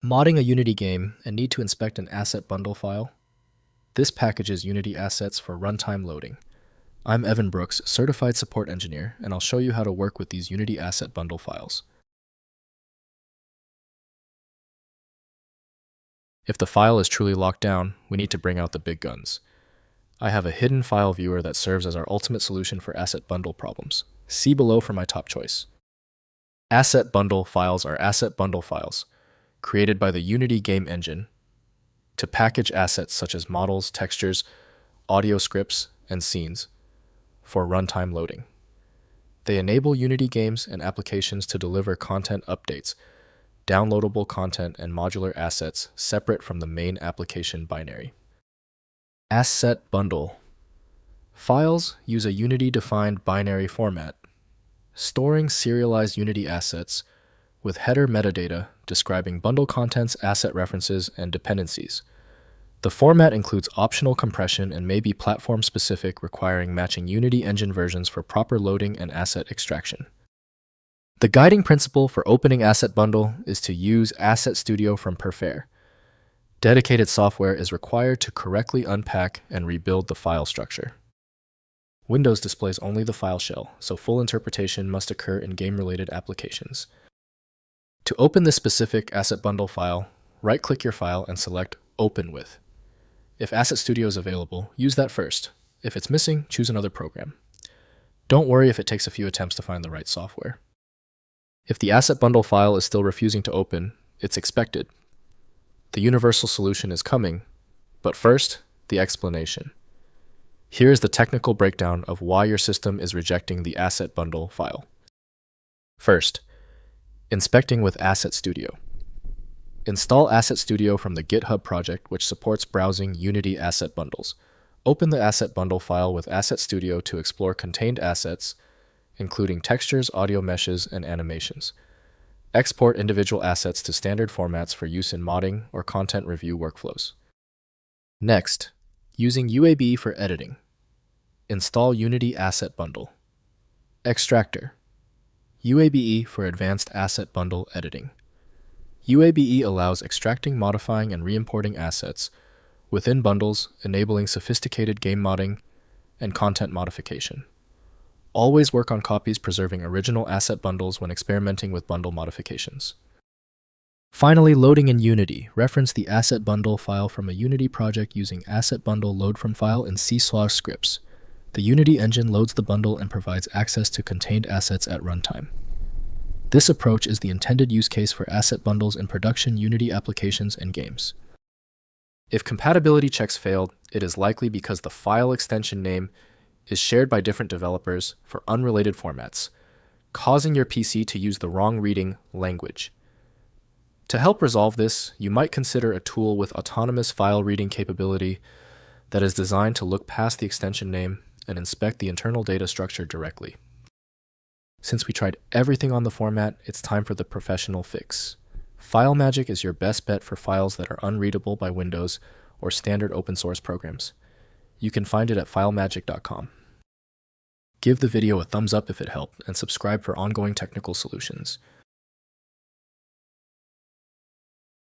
Modding a Unity game and need to inspect an asset bundle file? This packages Unity assets for runtime loading. I'm Evan Brooks, Certified Support Engineer, and I'll show you how to work with these Unity asset bundle files. If the file is truly locked down, we need to bring out the big guns. I have a hidden file viewer that serves as our ultimate solution for asset bundle problems. See below for my top choice. Asset bundle files are asset bundle files, created by the Unity game engine to package assets such as models, textures, audio scripts, and scenes for runtime loading. They enable Unity games and applications to deliver content updates, downloadable content, and modular assets separate from the main application binary. Asset bundle files use a Unity-defined binary format, storing serialized Unity assets with header metadata describing bundle contents, asset references, and dependencies. The format includes optional compression and may be platform-specific, requiring matching Unity engine versions for proper loading and asset extraction. The guiding principle for opening Asset Bundle is to use AssetStudio from Perfare. Dedicated software is required to correctly unpack and rebuild the file structure. Windows displays only the file shell, so full interpretation must occur in game-related applications. To open this specific Asset Bundle file, right-click your file and select Open With. If AssetStudio is available, use that first. If it's missing, choose another program. Don't worry if it takes a few attempts to find the right software. If the Asset Bundle file is still refusing to open, it's expected. The universal solution is coming, but first, the explanation. Here is the technical breakdown of why your system is rejecting the Asset Bundle file. First, inspecting with AssetStudio. Install AssetStudio from the GitHub project, which supports browsing Unity asset bundles. Open the Asset Bundle file with AssetStudio to explore contained assets, including textures, audio meshes, and animations. Export individual assets to standard formats for use in modding or content review workflows. Next, using UABE for editing. Install Unity Asset Bundle. Extractor. UABE for advanced asset bundle editing. UABE allows extracting, modifying, and re-importing assets within bundles, enabling sophisticated game modding and content modification. Always work on copies preserving original asset bundles when experimenting with bundle modifications. Finally, loading in Unity. Reference the Asset Bundle file from a Unity project using Asset Bundle Load From File in C# scripts. The Unity engine loads the bundle and provides access to contained assets at runtime. This approach is the intended use case for asset bundles in production Unity applications and games. If compatibility checks failed, it is likely because the file extension name is shared by different developers for unrelated formats, causing your PC to use the wrong reading language. To help resolve this, you might consider a tool with autonomous file reading capability that is designed to look past the extension name and inspect the internal data structure directly. Since we tried everything on the format, it's time for the professional fix. FileMagick is your best bet for files that are unreadable by Windows or standard open source programs. You can find it at filemagick.com. Give the video a thumbs up if it helped, and subscribe for ongoing technical solutions.